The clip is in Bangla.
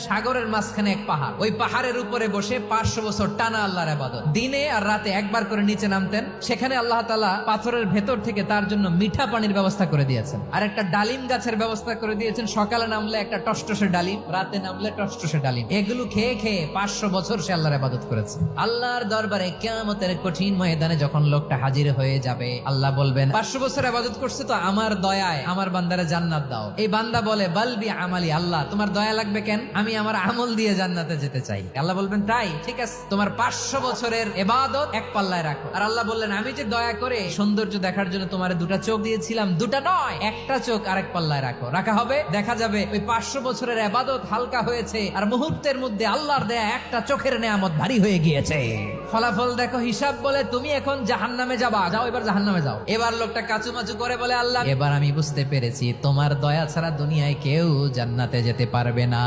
সাগরের মাঝখানে এক পাহাড়, ওই পাহাড়ের উপরে বসে 500 বছর টানা আল্লাহর ইবাদত। দিনে আর রাতে একবার করে নিচে নামতেন। সেখানে আল্লাহ তাআলা পাথরের ভেতর থেকে তার জন্য মিঠা পানির ব্যবস্থা করে দিয়েছেন, আর একটা ডালিম গাছের ব্যবস্থা করে দিয়েছেন। সকালে নামলে একটা টসটসে ডালিম, রাতে নামলে টসটসে ডালিম। এগুলো খেয়ে খেয়ে 500 বছর সে আল্লাহর ইবাদত করেছে। আল্লাহর দরবারে কিয়ামতের কঠিন ময়দানে যখন লোকটা হাজির হয়ে যাবে, আল্লাহ বলবেন 500 বছর ইবাদত করছে তো আমার দয়ায় আমার বান্দারে জান্নাত দাও। এই বান্দা বলে বালবি আমালি, আল্লাহ তোমার দয়া লাগবে কেন? আমি আমার আমল দিয়ে জান্নাতে যেতে চাই। আল্লাহ বলবেন তাই, ঠিক আছে, তোমার 500 বছরের ইবাদত এক পাল্লায় রাখো। আর আল্লাহ বললেন আমি যে দয়া করে সৌন্দর্য দেখার জন্য তোমারে 2টা চোখ দিয়েছিলাম, 2টা নয়, একটা চোখ আরেক পাল্লায় রাখো। রাখা হবে, দেখা যাবে ওই 500 বছরের ইবাদত হালকা হয়েছে, আর মুহূর্তের মধ্যে আল্লাহর দেয়া একটা চোখের নেয়ামত ভারী হয়ে গিয়েছে। ফলাফল দেখো, হিসাব বলে তুমি এখন জাহান্নামে যাবা, যাও এবার জাহান্নামে যাও। এবার লোকটা কাচুমাচু করে বলে আল্লাহ এবার আমি বুঝতে পেরেছি তোমার দয়া ছাড়া দুনিয়ায় কেউ জান্নাতে যেতে পারবে না।